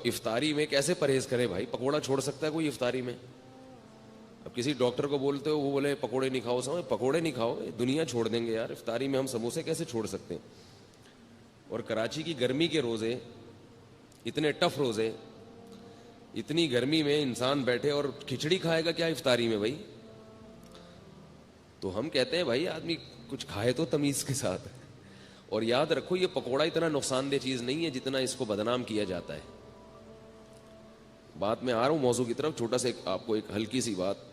افطاری میں کیسے پرہیز کرے بھائی؟ پکوڑا چھوڑ سکتا ہے کوئی افطاری میں؟ اب کسی ڈاکٹر کو بولتے ہو وہ بولے پکوڑے نہیں کھاؤ، سمجھ پکوڑے نہیں کھاؤ، دنیا چھوڑ دیں گے یار، افطاری میں ہم سموسے کیسے چھوڑ سکتے ہیں؟ اور کراچی کی گرمی کے روزے، اتنے ٹف روزے، اتنی گرمی میں انسان بیٹھے اور کھچڑی کھائے گا کیا افطاری میں بھائی؟ تو ہم کہتے ہیں بھائی آدمی کچھ کھائے تو تمیز کے ساتھ. اور یاد رکھو یہ پکوڑا اتنا نقصان دہ چیز نہیں ہے جتنا اس کو بدنام کیا جاتا ہے. بات میں آ رہا ہوں موضوع کی طرف. چھوٹا سا آپ کو ایک ہلکی سی بات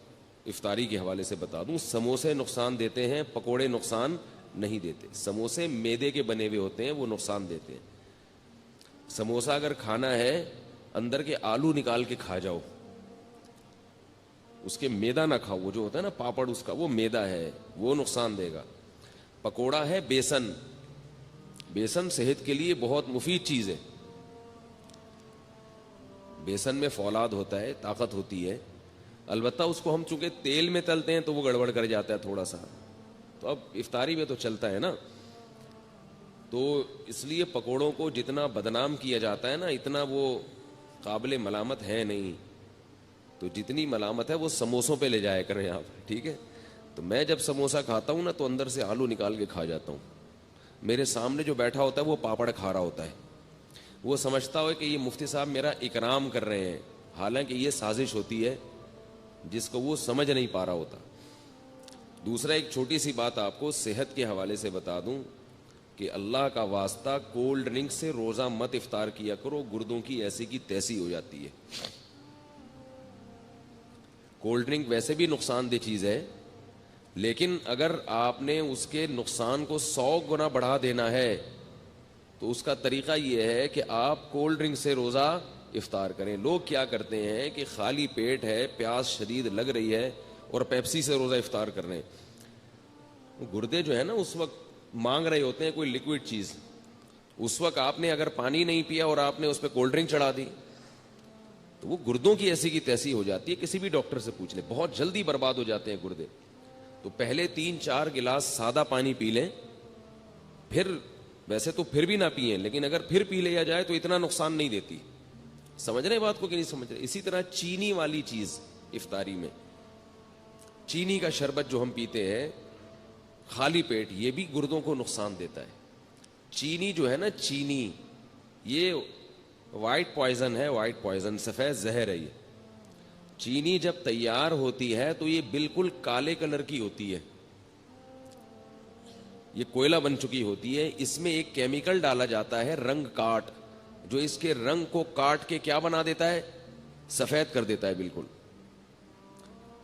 افطاری کے حوالے سے بتا دوں. سموسے نقصان دیتے ہیں، پکوڑے نقصان نہیں دیتے. سموسے میدے کے بنے ہوئے ہوتے ہیں، وہ نقصان دیتے ہیں. سموسا اگر کھانا ہے اندر کے آلو نکال کے کھا جاؤ، اس کے میدا نہ کھاؤ. وہ جو ہوتا ہے نا پاپڑ اس کا، وہ میدا ہے، وہ نقصان دے گا. پکوڑا ہے بیسن. بیسن صحت کے لیے بہت مفید چیز ہے. بیسن میں فولاد ہوتا ہے، طاقت ہوتی ہے. البتہ اس کو ہم چونکہ تیل میں تلتے ہیں تو وہ گڑبڑ کر جاتا ہے تھوڑا سا. تو اب افطاری میں تو چلتا ہے نا. تو اس لیے پکوڑوں کو جتنا بدنام کیا جاتا ہے نا اتنا وہ قابل ملامت ہے نہیں. تو جتنی ملامت ہے وہ سموسوں پہ لے جایا کریں آپ، ٹھیک ہے. تو میں جب سموسا کھاتا ہوں نا تو اندر سے آلو نکال کے کھا جاتا ہوں. میرے سامنے جو بیٹھا ہوتا ہے وہ پاپڑ کھا رہا ہوتا ہے. وہ سمجھتا ہو کہ یہ مفتی صاحب میرا اکرام کر رہے ہیں، حالانکہ یہ سازش ہوتی ہے جس کو وہ سمجھ نہیں پا رہا ہوتا. دوسرا ایک چھوٹی سی بات آپ کو صحت کے حوالے سے بتا دوں کہ اللہ کا واسطہ کولڈ ڈرنک سے روزہ مت افطار کیا کرو، گردوں کی ایسی کی تیسی ہو جاتی ہے. کولڈ ڈرنک ویسے بھی نقصان دہ چیز ہے، لیکن اگر آپ نے اس کے نقصان کو 100 گنا بڑھا دینا ہے تو اس کا طریقہ یہ ہے کہ آپ کولڈ ڈرنک سے روزہ افطار کریں. لوگ کیا کرتے ہیں کہ خالی پیٹ ہے، پیاس شدید لگ رہی ہے اور پیپسی سے روزہ افطار کر رہے ہیں. گردے جو ہے نا اس وقت مانگ رہے ہوتے ہیں کوئی لکوڈ چیز. اس وقت آپ نے اگر پانی نہیں پیا اور آپ نے اس پہ کولڈ ڈرنک چڑھا دی تو وہ گردوں کی ایسی کی تیسی ہو جاتی ہے. کسی بھی ڈاکٹر سے پوچھ لیں، بہت جلدی برباد ہو جاتے ہیں گردے. تو پہلے 3-4 گلاس سادہ پانی پی لیں، پھر ویسے تو پھر بھی نہ پئیں، لیکن اگر پھر پی لیا جائے تو اتنا نقصان نہیں دیتی. سمجھ رہے بات کو کہ نہیں سمجھ رہے؟ اسی طرح چینی والی چیز افطاری میں، چینی کا شربت جو ہم پیتے ہیں خالی پیٹ، یہ بھی گردوں کو نقصان دیتا ہے. چینی جو ہے نا، چینی یہ وائٹ پوائزن ہے، وائٹ پوائزن، سفید زہر ہے. یہ چینی جب تیار ہوتی ہے تو یہ بالکل کالے کلر کی ہوتی ہے، یہ کوئلہ بن چکی ہوتی ہے. اس میں ایک کیمیکل ڈالا جاتا ہے رنگ کاٹ، جو اس کے رنگ کو کاٹ کے کیا بنا دیتا ہے؟ سفید کر دیتا ہے بالکل.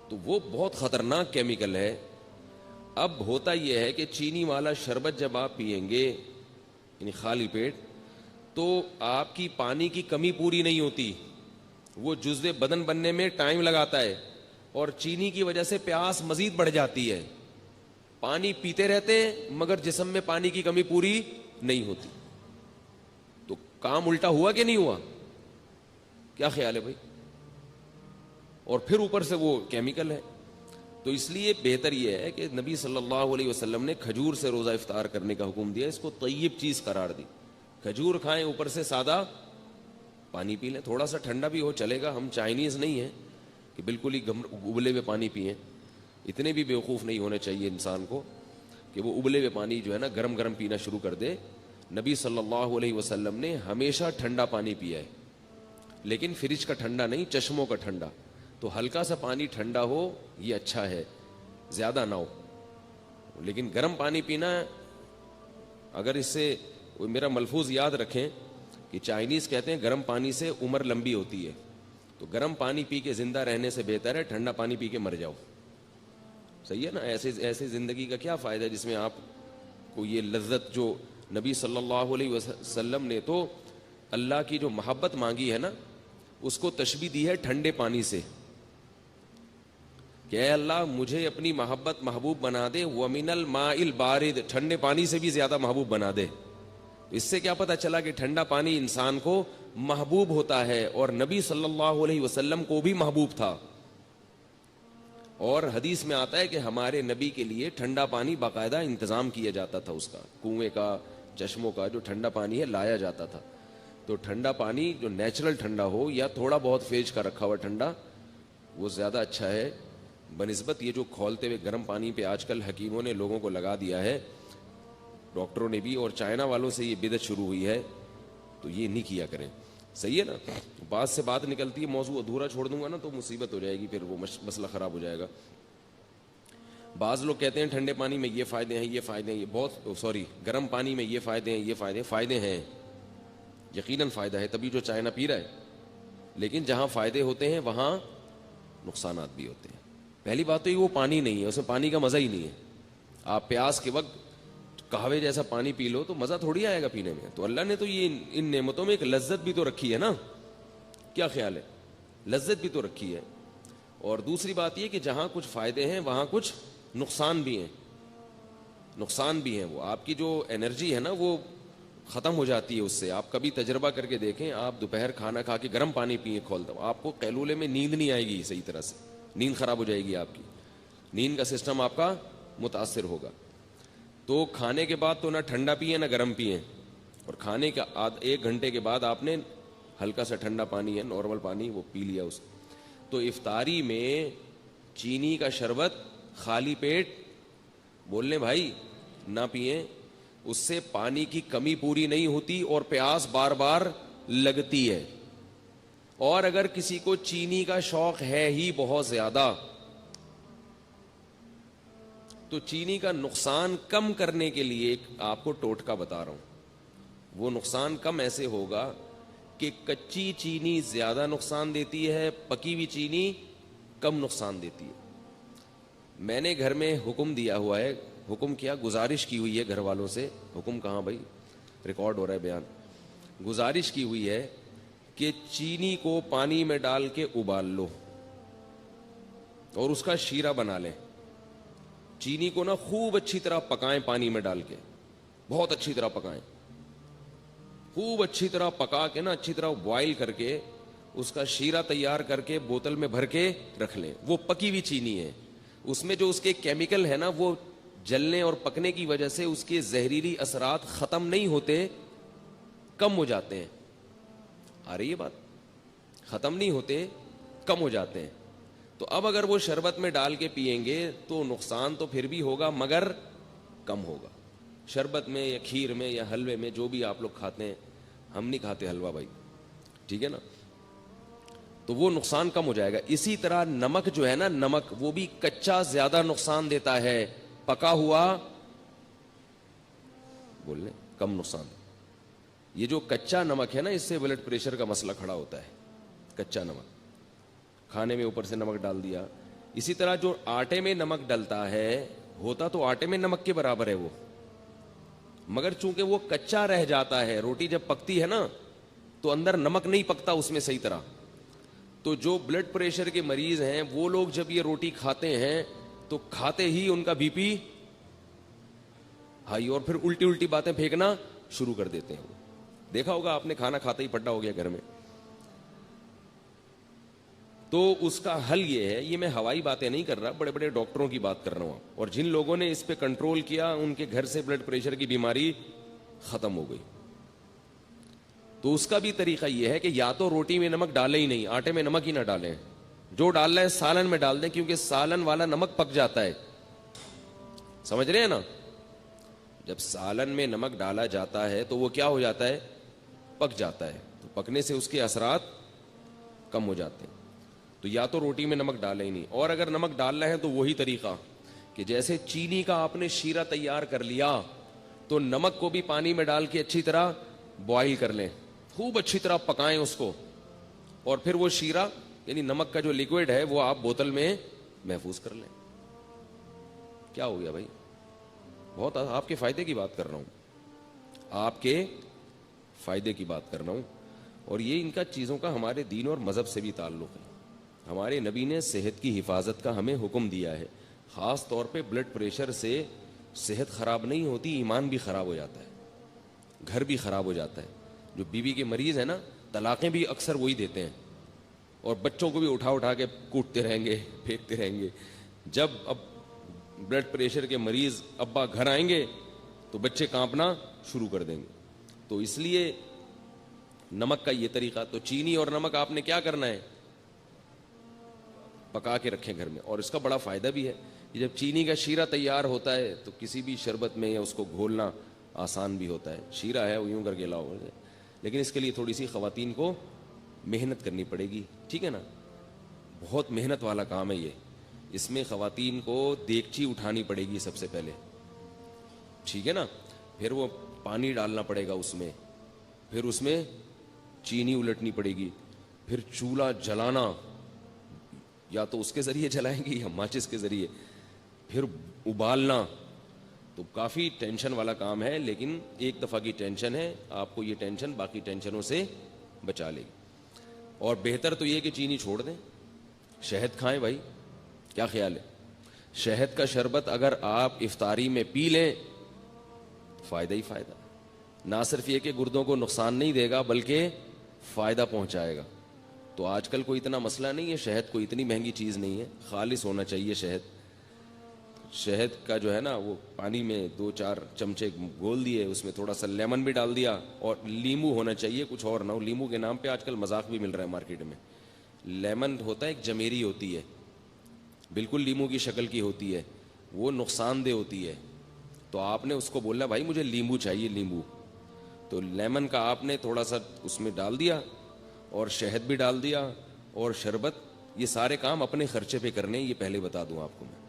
تو وہ بہت خطرناک کیمیکل ہے. اب ہوتا یہ ہے کہ چینی والا شربت جب آپ پئیں گے یعنی خالی پیٹ، تو آپ کی پانی کی کمی پوری نہیں ہوتی. وہ جزو بدن بننے میں ٹائم لگاتا ہے اور چینی کی وجہ سے پیاس مزید بڑھ جاتی ہے. پانی پیتے رہتے ہیں مگر جسم میں پانی کی کمی پوری نہیں ہوتی. تو کام الٹا ہوا کہ نہیں ہوا؟ کیا خیال ہے بھائی؟ اور پھر اوپر سے وہ کیمیکل ہے. تو اس لیے بہتر یہ ہے کہ نبی صلی اللہ علیہ وسلم نے کھجور سے روزہ افطار کرنے کا حکم دیا. اس کو طیب چیز قرار دی. کھجور کھائیں، اوپر سے سادہ پانی پی لیں. تھوڑا سا ٹھنڈا بھی ہو چلے گا، ہم چائنیز نہیں ہیں کہ بالکل ہی ابلے ہوئے پانی پئیں. اتنے بھی بیوقوف نہیں ہونے چاہیے انسان کو کہ وہ ابلے ہوئے پانی جو ہے نا گرم گرم پینا شروع کر دے. نبی صلی اللہ علیہ وسلم نے ہمیشہ ٹھنڈا پانی پیا ہے، لیکن فریج کا ٹھنڈا نہیں، چشموں کا ٹھنڈا. تو ہلکا سا پانی ٹھنڈا ہو یہ اچھا ہے، زیادہ نہ ہو. لیکن گرم پانی پینا، اگر اس سے میرا ملفوظ یاد رکھیں کہ چائنیز کہتے ہیں گرم پانی سے عمر لمبی ہوتی ہے. تو گرم پانی پی کے زندہ رہنے سے بہتر ہے ٹھنڈا پانی پی کے مر جاؤ. صحیح ہے نا؟ ایسے زندگی کا کیا فائدہ جس میں آپ کو یہ لذت، جو نبی صلی اللہ علیہ وسلم نے تو اللہ کی جو محبت مانگی ہے نا اس کو تشبیہ دی ہے ٹھنڈے پانی سے کہ اے اللہ مجھے اپنی محبت محبوب بنا دے. وَمِنَ الْمَاءِ الْبَارِدِ، ٹھنڈے پانی سے بھی زیادہ محبوب بنا دے. اس سے کیا پتہ چلا کہ ٹھنڈا پانی انسان کو محبوب ہوتا ہے، اور نبی صلی اللہ علیہ وسلم کو بھی محبوب تھا. اور حدیث میں آتا ہے کہ ہمارے نبی کے لیے ٹھنڈا پانی باقاعدہ انتظام کیا جاتا تھا، اس کا کنویں کا، چشموں کا جو ٹھنڈا پانی ہے لایا جاتا تھا. تو ٹھنڈا پانی جو نیچرل ٹھنڈا ہو یا تھوڑا بہت فریج کا رکھا ہوا ٹھنڈا وہ زیادہ اچھا ہے بنسبت یہ جو کھولتے ہوئے گرم پانی پہ آج کل حکیموں نے لوگوں کو لگا دیا ہے, ڈاکٹروں نے بھی, اور چائنا والوں سے یہ بدعت شروع ہوئی ہے, تو یہ نہیں کیا کریں. صحیح ہے نا. بات سے بات نکلتی ہے, موضوع ادھورا چھوڑ دوں گا نا تو مصیبت ہو جائے گی, پھر وہ مسئلہ خراب ہو جائے گا. بعض لوگ کہتے ہیں ٹھنڈے پانی میں یہ فائدے ہیں, یہ فائدے ہیں, یہ بہت گرم پانی میں یہ فائدے ہیں, یہ فائدے ہیں, یقیناً فائدہ ہے, تبھی جو چائنا پی رہا ہے. لیکن جہاں فائدے ہوتے ہیں وہاں نقصانات بھی ہوتے ہیں. پہلی بات تو یہ وہ پانی نہیں ہے, اس میں پانی کا مزہ ہی نہیں ہے. آپ پیاس کے وقت قہوے جیسا پانی پی لو تو مزہ تھوڑی آئے گا پینے میں. تو اللہ نے تو یہ ان نعمتوں میں ایک لذت بھی تو رکھی ہے نا, کیا خیال ہے, لذت بھی تو رکھی ہے. اور دوسری بات یہ کہ جہاں کچھ فائدے ہیں وہاں کچھ نقصان بھی ہیں, نقصان بھی ہیں. وہ آپ کی جو انرجی ہے نا وہ ختم ہو جاتی ہے اس سے. آپ کبھی تجربہ کر کے دیکھیں, آپ دوپہر کھانا کھا کے گرم پانی پئیں کھولتا ہوں, آپ کو قیلولے میں نیند نہیں آئے گی صحیح طرح سے, نیند خراب ہو جائے گی آپ کی, نیند کا سسٹم آپ کا متاثر ہوگا. تو کھانے کے بعد تو نہ ٹھنڈا پئیں نہ گرم پئیں, اور کھانے کے 1 گھنٹے کے بعد آپ نے ہلکا سا ٹھنڈا پانی ہے, نارمل پانی, وہ پی لیا اس. تو افطاری میں چینی کا شربت خالی پیٹ بول لیں بھائی نہ پئیں, اس سے پانی کی کمی پوری نہیں ہوتی اور پیاس بار بار لگتی ہے. اور اگر کسی کو چینی کا شوق ہے ہی بہت زیادہ تو چینی کا نقصان کم کرنے کے لیے ایک آپ کو ٹوٹکا بتا رہا ہوں. وہ نقصان کم ایسے ہوگا کہ کچی چینی زیادہ نقصان دیتی ہے, پکی ہوئی چینی کم نقصان دیتی ہے. میں نے گھر میں حکم دیا ہوا ہے, حکم کیا, گزارش کی ہوئی ہے گھر والوں سے, حکم کہاں بھائی, ریکارڈ ہو رہا ہے بیان, گزارش کی ہوئی ہے کہ چینی کو پانی میں ڈال کے ابال لو اور اس کا شیرہ بنا لیں. چینی کو نا خوب اچھی طرح پکائیں, پانی میں ڈال کے بہت اچھی طرح پکائیں, خوب اچھی طرح پکا کے نا اچھی طرح بوائل کر کے اس کا شیرہ تیار کر کے بوتل میں بھر کے رکھ لیں. وہ پکی ہوئی چینی ہے, اس میں جو اس کے کیمیکل ہے نا وہ جلنے اور پکنے کی وجہ سے اس کے زہریلی اثرات ختم نہیں ہوتے, کم ہو جاتے ہیں. آ رہی ہے بات, ختم نہیں ہوتے, کم ہو جاتے ہیں. تو اب اگر وہ شربت میں ڈال کے پئیں گے تو نقصان تو پھر بھی ہوگا مگر کم ہوگا. شربت میں یا کھیر میں یا حلوے میں, جو بھی آپ لوگ کھاتے ہیں, ہم نہیں کھاتے حلوہ بھائی, ٹھیک ہے نا, تو وہ نقصان کم ہو جائے گا. اسی طرح نمک جو ہے نا, نمک وہ بھی کچا زیادہ نقصان دیتا ہے, پکا ہوا بول لیں کم نقصان. یہ جو کچا نمک ہے نا, اس سے بلڈ پریشر کا مسئلہ کھڑا ہوتا ہے. کچا نمک کھانے میں اوپر سے نمک ڈال دیا. اسی طرح جو آٹے میں نمک ڈلتا ہے, ہوتا تو آٹے میں نمک کے برابر ہے وہ, مگر چونکہ وہ کچا رہ جاتا ہے. روٹی جب پکتی ہے نا تو اندر نمک نہیں پکتا اس میں صحیح طرح. تو جو بلڈ پریشر کے مریض ہیں وہ لوگ جب یہ روٹی کھاتے ہیں تو کھاتے ہی ان کا بی پی ہائی, اور پھر الٹی الٹی باتیں پھینکنا شروع کر دیتے ہیں. دیکھا ہوگا آپ نے, کھانا کھاتا ہی پڈا ہو گیا گھر میں. تو اس کا حل یہ ہے, یہ میں ہوائی باتیں نہیں کر رہا, بڑے بڑے ڈاکٹروں کی بات کر رہا ہوں, اور جن لوگوں نے اس پہ کنٹرول کیا ان کے گھر سے بلڈ پریشر کی بیماری ختم ہو گئی. تو اس کا بھی طریقہ یہ ہے کہ یا تو روٹی میں نمک ڈالیں ہی نہیں, آٹے میں نمک ہی نہ ڈالیں, جو ڈالنا ہے سالن میں ڈال دیں, کیونکہ سالن والا نمک پک جاتا ہے. سمجھ رہے ہیں نا, جب سالن میں نمک ڈالا جاتا ہے تو وہ کیا ہو جاتا ہے, پک جاتا ہے. تو پکنے سے اس کے اثرات کم ہو جاتے ہیں. تو یا تو روٹی میں نمک ڈالیں ہی نہیں, اور اگر نمک ڈالنا ہے تو وہی طریقہ کہ جیسے چینی کا آپ نے شیرہ تیار کر لیا تو نمک کو بھی پانی میں ڈال کے اچھی طرح بوائل کر لیں, خوب اچھی طرح پکائیں اس کو, اور پھر وہ شیرہ یعنی نمک کا جو لیکوڈ ہے وہ آپ بوتل میں محفوظ کر لیں. کیا ہو گیا بھائی, بہت آپ کے فائدے کی بات کر رہا ہوں, آپ کے فائدے کی بات کر رہا ہوں. اور یہ ان کا چیزوں کا ہمارے دین اور مذہب سے بھی تعلق ہے. ہمارے نبی نے صحت کی حفاظت کا ہمیں حکم دیا ہے, خاص طور پہ بلڈ پریشر سے صحت خراب نہیں ہوتی, ایمان بھی خراب ہو جاتا ہے, گھر بھی خراب ہو جاتا ہے. جو بیوی کے مریض ہیں نا, طلاقیں بھی اکثر وہی دیتے ہیں, اور بچوں کو بھی اٹھا اٹھا کے کوٹتے رہیں گے, پھینکتے رہیں گے. جب اب بلڈ پریشر کے مریض ابا گھر آئیں گے تو بچے کانپنا شروع کر دیں گے. تو اس لیے نمک کا یہ طریقہ. تو چینی اور نمک آپ نے کیا کرنا ہے, پکا کے رکھیں گھر میں. اور اس کا بڑا فائدہ بھی ہے, جب چینی کا شیرہ تیار ہوتا ہے تو کسی بھی شربت میں یا اس کو گھولنا آسان بھی ہوتا ہے. شیرہ ہے وہ یوں کر کے لاؤ, لیکن اس کے لیے تھوڑی سی خواتین کو محنت کرنی پڑے گی, ٹھیک ہے نا, بہت محنت والا کام ہے یہ. اس میں خواتین کو دیگچی اٹھانی پڑے گی سب سے پہلے, ٹھیک ہے نا, پھر وہ پانی ڈالنا پڑے گا اس میں, پھر اس میں چینی الٹنی پڑے گی, پھر چولہا جلانا, یا تو اس کے ذریعے جلائیں گی یا ماچس کے ذریعے, پھر ابالنا. تو کافی ٹینشن والا کام ہے, لیکن ایک دفعہ کی ٹینشن ہے, آپ کو یہ ٹینشن باقی ٹینشنوں سے بچا لے گی. اور بہتر تو یہ کہ چینی چھوڑ دیں, شہد کھائیں بھائی, کیا خیال ہے؟ شہد کا شربت اگر آپ افطاری میں پی لیں فائدہ ہی فائدہ. نہ صرف یہ کہ گردوں کو نقصان نہیں دے گا بلکہ فائدہ پہنچائے گا. تو آج کل کوئی اتنا مسئلہ نہیں ہے, شہد کوئی اتنی مہنگی چیز نہیں ہے, خالص ہونا چاہیے شہد. شہد کا جو ہے نا وہ پانی میں 2-4 چمچے گھول دیے, اس میں تھوڑا سا لیمن بھی ڈال دیا, اور لیمو ہونا چاہیے, کچھ اور نہ ہو. لیمو کے نام پہ آج کل مذاق بھی مل رہا ہے مارکیٹ میں. لیمن ہوتا ہے ایک جمیری ہوتی ہے, بالکل لیمو کی شکل کی ہوتی ہے, وہ نقصان دہ ہوتی ہے. تو آپ نے اس کو بولنا بھائی مجھے لیمو چاہیے, لیمو. تو لیمن کا آپ نے تھوڑا سا اس میں ڈال دیا, اور شہد بھی ڈال دیا, اور شربت. یہ سارے کام اپنے خرچے پہ کرنے, یہ پہلے بتا دوں آپ کو میں,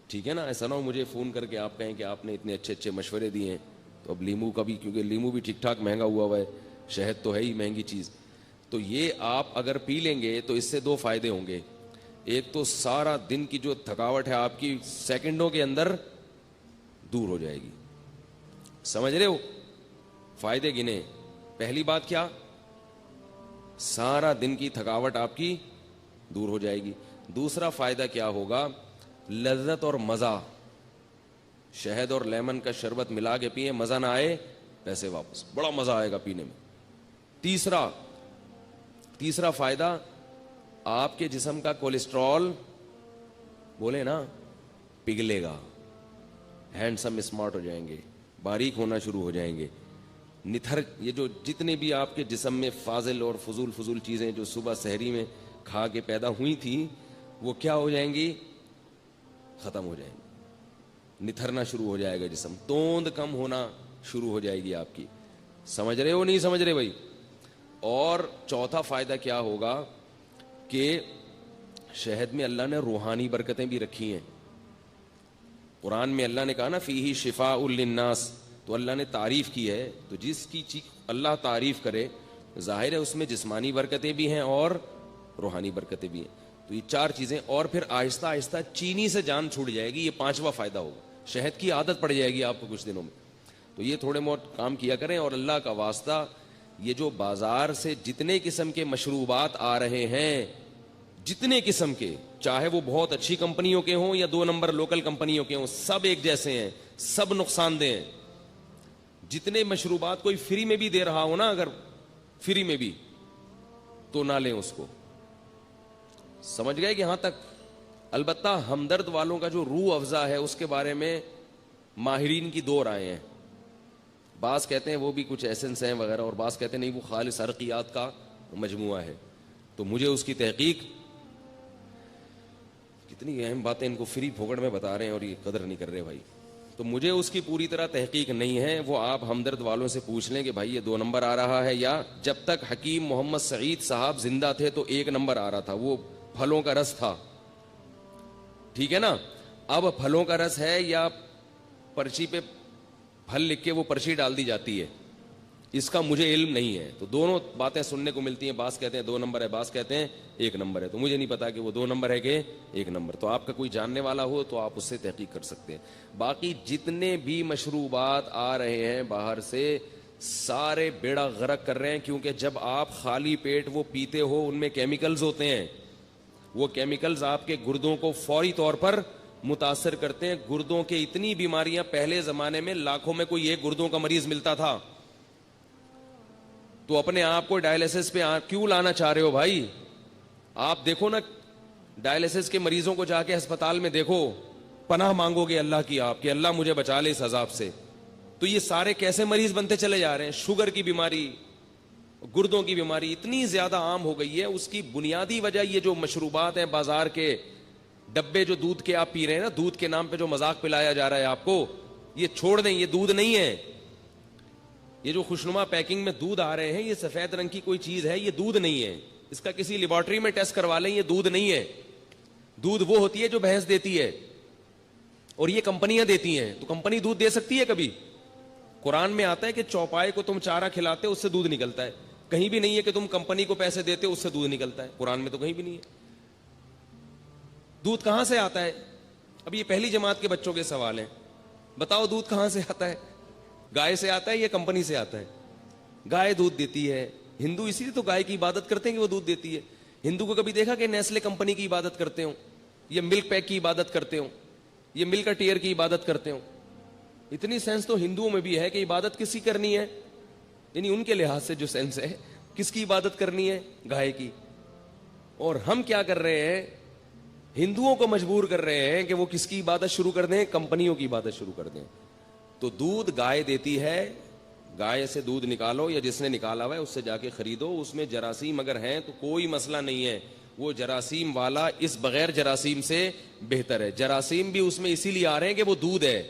ٹھیک ہے نا. ایسا نہ ہو مجھے فون کر کے آپ کہیں کہ آپ نے اتنے اچھے اچھے مشورے دیے ہیں, تو اب لیمو کا بھی, کیونکہ لیمو بھی ٹھیک ٹھاک مہنگا ہوا ہے, شہد تو ہے ہی مہنگی چیز. تو یہ آپ اگر پی لیں گے تو اس سے 2 فائدے ہوں گے. ایک تو سارا دن کی جو تھکاوٹ ہے آپ کی سیکنڈوں کے اندر دور ہو جائے گی. سمجھ رہے ہو؟ فائدے گنے. پہلی بات کیا, سارا دن کی تھکاوٹ آپ کی دور ہو جائے گی. دوسرا فائدہ کیا ہوگا, لذت اور مزہ. شہد اور لیمن کا شربت ملا کے پیئیں, مزہ نہ آئے پیسے واپس, بڑا مزہ آئے گا پینے میں. تیسرا فائدہ, آپ کے جسم کا کولیسٹرول بولے نا پگھلے گا, ہینڈسم اسمارٹ ہو جائیں گے, باریک ہونا شروع ہو جائیں گے. نتھر, یہ جو جتنے بھی آپ کے جسم میں فاضل اور فضول چیزیں جو صبح سحری میں کھا کے پیدا ہوئی تھیں, وہ کیا ہو جائیں گی, ختم ہو جائیں گی. نتھرنا شروع ہو جائے گا جسم, توند کم ہونا شروع ہو جائے گی آپ کی. سمجھ رہے ہو نہیں سمجھ رہے بھائی؟ اور چوتھا فائدہ کیا ہوگا کہ شہد میں اللہ نے روحانی برکتیں بھی رکھی ہیں. قرآن میں اللہ نے کہا نا فیہ شفاء للناس, تو اللہ نے تعریف کی ہے. تو جس کی اللہ تعریف کرے, ظاہر ہے اس میں جسمانی برکتیں بھی ہیں اور روحانی برکتیں بھی ہیں. تو یہ 4 چیزیں, اور پھر آہستہ آہستہ چینی سے جان چھوٹ جائے گی. یہ 5واں فائدہ ہوگا, شہد کی عادت پڑ جائے گی آپ کو کچھ دنوں میں. تو یہ تھوڑے بہت کام کیا کریں. اور اللہ کا واسطہ, یہ جو بازار سے جتنے قسم کے مشروبات آ رہے ہیں, جتنے قسم کے, چاہے وہ بہت اچھی کمپنیوں کے ہوں یا 2 نمبر لوکل کمپنیوں کے ہوں, سب ایک جیسے ہیں, سب نقصان دہ ہیں. جتنے مشروبات کوئی فری میں بھی دے رہا ہو نا, اگر فری میں بھی, تو نہ لیں اس کو. سمجھ گئے کہ یہاں تک؟ البتہ ہمدرد والوں کا جو روح افزا ہے اس کے بارے میں ماہرین کی 2 رائے ہیں. بعض کہتے ہیں وہ بھی کچھ ایسنس ہیں وغیرہ, اور بعض کہتے ہیں نہیں وہ خالص عرقیات کا مجموعہ ہے. تو مجھے اس کی تحقیق, کتنی اہم باتیں ان کو فری پھوکڑ میں بتا رہے ہیں اور یہ قدر نہیں کر رہے بھائی. تو مجھے اس کی پوری طرح تحقیق نہیں ہے. وہ آپ ہمدرد والوں سے پوچھ لیں کہ بھائی یہ 2 نمبر آ رہا ہے, یا جب تک حکیم محمد سعید صاحب زندہ تھے تو 1 نمبر آ رہا تھا, وہ پھلوں کا رس تھا, ٹھیک ہے نا. اب پھلوں کا رس ہے یا پرچی پہ پھل لکھ کے وہ پرچی ڈال دی جاتی ہے, اس کا مجھے علم نہیں ہے. تو دونوں باتیں سننے کو ملتی ہیں, بعض کہتے ہیں 2 نمبر ہے, بعض کہتے ہیں 1 نمبر ہے. تو مجھے نہیں پتا کہ وہ 2 نمبر ہے کہ 1 نمبر. تو آپ کا کوئی جاننے والا ہو تو آپ اس سے تحقیق کر سکتے ہیں. باقی جتنے بھی مشروبات آ رہے ہیں باہر سے, سارے بیڑا غرق کر رہے ہیں, کیونکہ جب آپ خالی پیٹ وہ پیتے ہو ان میں کیمیکلز ہوتے ہیں. وہ کیمیکلز آپ کے گردوں کو فوری طور پر متاثر کرتے ہیں. گردوں کے اتنی بیماریاں, پہلے زمانے میں لاکھوں میں کوئی 1 گردوں کا مریض ملتا تھا. تو اپنے آپ کو ڈائلیسس پہ کیوں لانا چاہ رہے ہو بھائی؟ آپ دیکھو نا, ڈائلیسس کے مریضوں کو جا کے ہسپتال میں دیکھو, پناہ مانگو گے اللہ کی آپ کہ اللہ مجھے بچا لے اس عذاب سے. تو یہ سارے کیسے مریض بنتے چلے جا رہے ہیں؟ شوگر کی بیماری, گردوں کی بیماری اتنی زیادہ عام ہو گئی ہے، اس کی بنیادی وجہ یہ جو مشروبات ہیں بازار کے ڈبے جو دودھ کے آپ پی رہے ہیں نا، دودھ کے نام پہ جو مذاق پلایا جا رہا ہے آپ کو، یہ چھوڑ دیں، یہ دودھ نہیں ہے. یہ جو خوشنما پیکنگ میں دودھ آ رہے ہیں، یہ سفید رنگ کی کوئی چیز ہے، یہ دودھ نہیں ہے. اس کا کسی لیبارٹری میں ٹیسٹ کروا لیں، یہ دودھ نہیں ہے. دودھ وہ ہوتی ہے جو بھینس دیتی ہے، اور یہ کمپنیاں دیتی ہیں. تو کمپنی دودھ دے سکتی ہے کبھی؟ قرآن میں آتا ہے کہ چوپائے کو تم چارہ کھلاتے اس سے دودھ نکلتا ہے. کہیں بھی نہیں ہے کہ تم کمپنی کو پیسے دیتے اس سے دودھ نکلتا ہے. قرآن میں تو کہیں بھی نہیں ہے. دودھ کہاں سے آتا ہے؟ اب یہ پہلی جماعت کے بچوں کے سوال ہیں. بتاؤ دودھ کہاں سے آتا ہے؟ گائے سے آتا ہے یا کمپنی سے آتا ہے؟ گائے دودھ دیتی ہے. ہندو اسی لیے تو گائے کی عبادت کرتے ہیں کہ وہ دودھ دیتی ہے. ہندو کو کبھی دیکھا کہ نیسلے کمپنی کی عبادت کرتے ہوں، یا ملک پیک کی عبادت کرتے ہوں، یا ملک ٹیئر کی عبادت کرتے ہوں؟ اتنی سینس تو ہندوؤں میں بھی ہے کہ عبادت کس کی کرنی ہے، یعنی ان کے لحاظ سے جو سینس ہے کس کی عبادت کرنی ہے؟ گائے کی. اور ہم کیا کر رہے ہیں؟ ہندوؤں کو مجبور کر رہے ہیں کہ وہ کس کی عبادت شروع کر دیں؟ کمپنیوں کی عبادت شروع کر دیں. تو دودھ گائے دیتی ہے، گائے سے دودھ نکالو، یا جس نے نکالا ہوا ہے اس سے جا کے خریدو. اس میں جراثیم اگر ہیں تو کوئی مسئلہ نہیں ہے، وہ جراثیم والا اس بغیر جراثیم سے بہتر ہے. جراثیم بھی اس میں اسی لیے آ رہے ہیں کہ وہ دودھ ہے.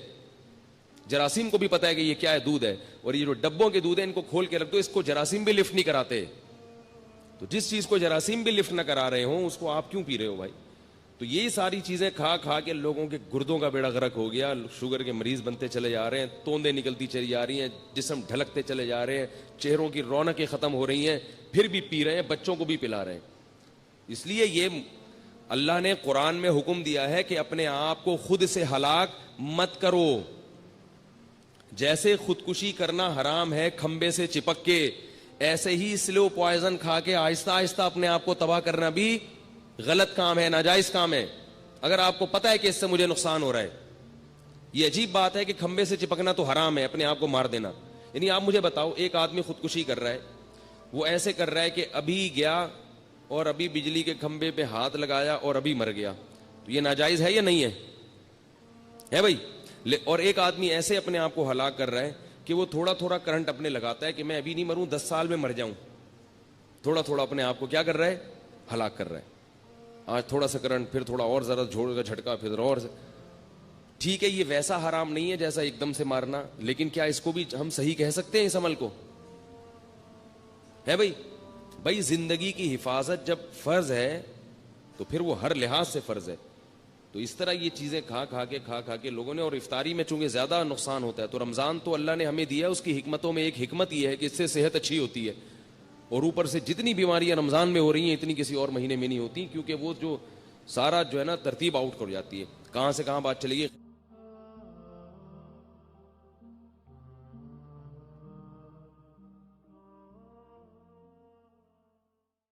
جراثیم کو بھی پتا ہے کہ یہ کیا ہے، دودھ ہے. اور یہ جو ڈبوں کے دودھ ہے ان کو کھول کے رکھ دو، اس کو جراثیم بھی لفٹ نہیں کراتے. تو جس چیز کو جراثیم بھی لفٹ نہ کرا رہے ہوں اس کو آپ کیوں پی رہے ہو بھائی؟ تو یہی ساری چیزیں کھا کھا کے لوگوں کے گردوں کا بیڑا غرق ہو گیا. شوگر کے مریض بنتے چلے جا رہے ہیں، توندیں نکلتی چلی جا رہی ہیں، جسم ڈھلکتے چلے جا رہے ہیں، چہروں کی رونقیں ختم ہو رہی ہیں، پھر بھی پی رہے ہیں، بچوں کو بھی پلا رہے ہیں. اس لیے یہ اللہ نے قرآن میں حکم دیا ہے کہ اپنے آپ کو خود سے ہلاک مت کرو. جیسے خودکشی کرنا حرام ہے کھمبے سے چپک کے، ایسے ہی سلو پوائزن کھا کے آہستہ آہستہ اپنے آپ کو تباہ کرنا بھی غلط کام ہے، ناجائز کام ہے. اگر آپ کو پتا ہے کہ اس سے مجھے نقصان ہو رہا ہے. یہ عجیب بات ہے کہ کھمبے سے چپکنا تو حرام ہے، اپنے آپ کو مار دینا. یعنی آپ مجھے بتاؤ، ایک آدمی خودکشی کر رہا ہے، وہ ایسے کر رہا ہے کہ ابھی گیا اور ابھی بجلی کے کھمبے پہ ہاتھ لگایا اور ابھی مر گیا. تو یہ ناجائز ہے یا نہیں ہے بھائی؟ اور ایک آدمی ایسے اپنے آپ کو ہلاک کر رہا ہے کہ وہ تھوڑا تھوڑا کرنٹ اپنے لگاتا ہے کہ میں ابھی نہیں مروں، 10 سال میں مر جاؤں. تھوڑا تھوڑا اپنے آپ کو کیا کر رہا ہے؟ ہلاک کر رہا ہے. آج تھوڑا سا کرنٹ، پھر تھوڑا اور ذرا جھوڑ کا جھٹکا، پھر اور ٹھیک ہے. یہ ویسا حرام نہیں ہے جیسا ایک دم سے مارنا، لیکن کیا اس کو بھی ہم صحیح کہہ سکتے ہیں اس عمل کو؟ ہے بھائی زندگی کی حفاظت جب فرض ہے تو پھر وہ ہر لحاظ سے فرض ہے. تو اس طرح یہ چیزیں کھا کھا کے لوگوں نے، اور افطاری میں چونکہ زیادہ نقصان ہوتا ہے، تو رمضان تو اللہ نے ہمیں دیا، اس کی حکمتوں میں ایک حکمت یہ ہے کہ اس سے صحت اچھی ہوتی ہے. اور اوپر سے جتنی بیماریاں رمضان میں ہو رہی ہیں اتنی کسی اور مہینے میں نہیں ہوتی، کیونکہ وہ جو سارا جو ہے نا ترتیب آؤٹ کر جاتی ہے. کہاں سے کہاں بات چلے گی.